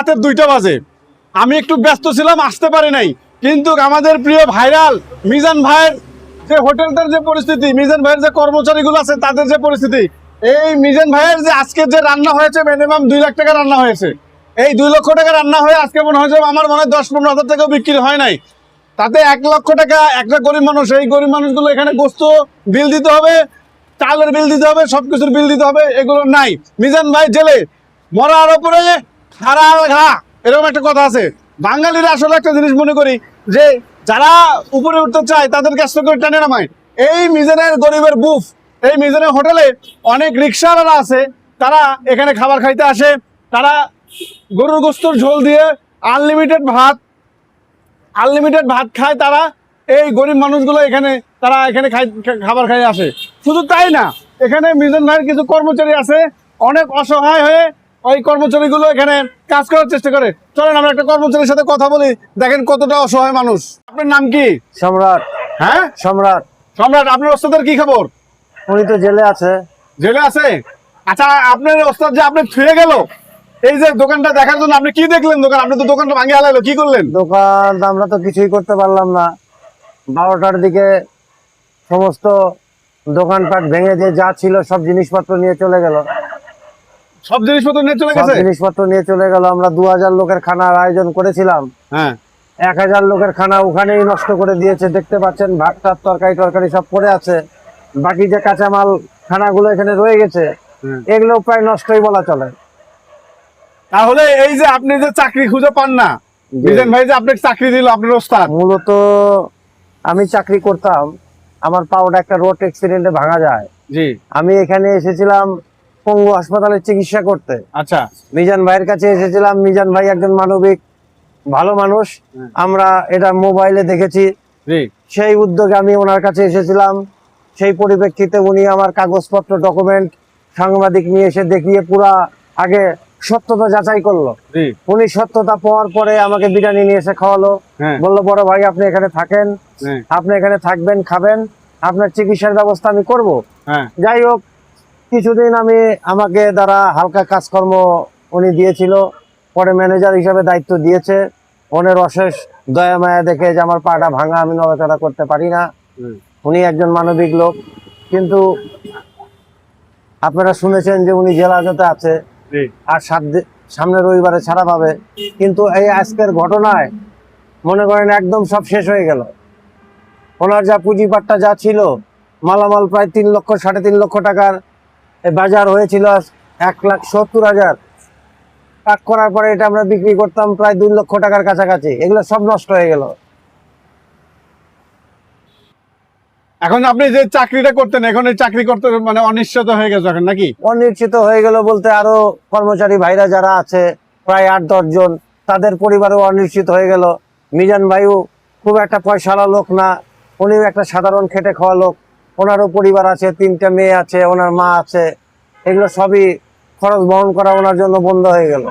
রাতের 2টা বাজে। আমি একটু ব্যস্ত ছিলাম, আসতে পারি নাই। কিন্তু আমাদের প্রিয় ভাইরাল মিজান ভাইয়ের যে হোটেলটার যে পরিস্থিতি, মিজান ভাইয়ের যে কর্মচারীগুলো আছে তাদের যে পরিস্থিতি, এই মিজান ভাইয়ের যে আজকে যে রান্না হয়েছে মিনিমাম 2 লাখ টাকা রান্না হয়েছে। এই 2 লক্ষ টাকা রান্না হয়ে আজকে মনে হয় যে আমার মনে হয় 10-15 হাজার টাকাও বিক্রি হয় নাই। তাতে 1 লক্ষ টাকা একটা গরিব মানুষ, এই গরিব মানুষগুলো এখানে গোস্ত বিল দিতে হবে, চালের বিল দিতে হবে, সবকিছুর বিল দিতে হবে, এগুলো নাই। মিজান ভাই জেলে মরার উপরে খাড়া ঘা, এরকম একটা কথা আছে। বাঙালিরা আসলে একটা জিনিস মনে করি যে যারা উপরে উঠতে চায় তাদেরকে আস্তে করে টেনে নামায়। এই মিজানের গরিবের বুফ, এই মিজানের হোটেলে অনেক রিক্সাওয়ালারা আছে, তারা এখানে খাবার খাইতে আসে। তারা গরুর গোস্তর ঝোল দিয়ে আনলিমিটেড ভাত খায়। তারা এই গরিব মানুষগুলো এখানে তারা এখানে খাবার খাই আসে। শুধু তাই না, এখানে মিজান ভাইয়ের কিছু কর্মচারী আছে অনেক অসহায় হয়ে ওই কর্মচারীগুলো এখানে কাজ করার চেষ্টা করে। চলেন আমরা একটা কর্মচারীর সাথে কথা বলি, দেখেন কতটা অসহায় মানুষ। আপনার নাম কি? সম্রাট। হ্যাঁ, সম্রাট। সম্রাট, আপনার ওস্তাদের কি খবর? উনি তো জেলে আছে। জেলে আছে? আচ্ছা, আপনার ওস্তাদ যে আপনি ছুঁয়ে গেল এই যে দোকানটা দেখার জন্য, আপনি কি দেখলেন দোকান? আপনি তো দোকানটা ভাঙিয়ে হালাইলো, কি করলেন? দোকান আমরা তো কিছুই করতে পারলাম না। 12টার দিকে সমস্ত দোকানপাট ভেঙে যে যা ছিল সব জিনিসপত্র নিয়ে চলে গেল। সব জিনিসপত্র নিয়ে চলে সব গেছে? জিনিসপত্র নিয়ে চলে গেল। আমরা 2000 লোকের খানার আয়োজন করেছিলাম, হ্যাঁ, 1000 লোকের খানা ওখানেই নষ্ট করে দিয়েছে। দেখতে পাচ্ছেন ভাত টাত তরকারি সব পড়ে আছে। বাকি যে কাঁচামাল খানাগুলো এখানে রয়ে গেছে এগুলো প্রায় নষ্টই বলা চলে। তাহলে এই যে আপনি যে চাকরি খুঁজে পান না, মিজান ভাই যে আপনাকে চাকরি দিল আপনার ওস্তাদ। মূলত আমি চাকরি করতাম, আমার পাওটা একটা রোড অ্যাক্সিডেন্টে ভাঙা যায়। জি। আমি এখানে এসেছিলাম পঙ্গু হাসপাতালে চিকিৎসা করতে। আচ্ছা। মিজান ভাইয়ের কাছে এসেছিলাম। মিজান ভাই একজন মানবিক ভালো মানুষ, আমরা এটা মোবাইলে দেখেছি। জি। সেই উদ্যোগে আমি ওনার কাছে এসেছিলাম। সেই পরিপ্রেক্ষিতে উনি আমার কাগজপত্র ডকুমেন্ট সাংবাদিক নিয়ে এসে দেখিয়ে পুরা আগে সত্যতা যাচাই করলো। উনি সত্যতা পাওয়ার পরে আমাকে বিরিয়ানি নিয়ে এসে খাওয়ালো। বললো, বড় ভাই আপনি এখানে থাকেন, আপনি এখানে থাকবেন, খাবেন, আপনার চিকিৎসার ব্যবস্থা আমি করব। যাই হোক, কিছুদিন আমাকে দ্বারা হালকা কাজকর্ম উনি দিয়েছিল। পরে ম্যানেজার হিসাবে দায়িত্ব দিয়েছে। ওনার অশেষ দয়া মায়া দেখে যে আমার পাটা ভাঙা, আমি নড়াচড়া করতে পারি না। উনি একজন মানবিক লোক। কিন্তু আপনারা শুনেছেন যে উনি জেল হাজতে আছে, আর সামনের রবিবারে ছাড়া পাবে। কিন্তু এই আজকের ঘটনায় মনে করেন একদম সব শেষ হয়ে গেল। ওনার যা পুঁজিপাটটা যা ছিল, মালামাল প্রায় 3 লক্ষ 3.5 লক্ষ টাকার বাজার হয়েছিল 1,70,000। পাক করার পরে এটা আমরা বিক্রি করতাম প্রায় 2 লক্ষ টাকার কাছাকাছি। এগুলো সব নষ্ট হয়ে গেল। এখন আপনি যে চাকরিটা করতেন, এখন এই চাকরি করতে মানে অনিশ্চিত হয়ে গেছে এখন নাকি? অনিশ্চিত হয়ে গেল বলতে আরো কর্মচারী ভাইরা যারা আছে প্রায় 8-10 জন, তাদের পরিবারও অনিশ্চিত হয়ে গেল। মিজান ভাইও খুব একটা পয়সাওয়ালা লোক না, উনিও একটা সাধারণ খেটে খাওয়া লোক। ওনারও পরিবার আছে, 3টা মেয়ে আছে, ওনার মা আছে। এগুলো সবই খরচ বহন করা ওনার জন্য বন্ধ হয়ে গেল।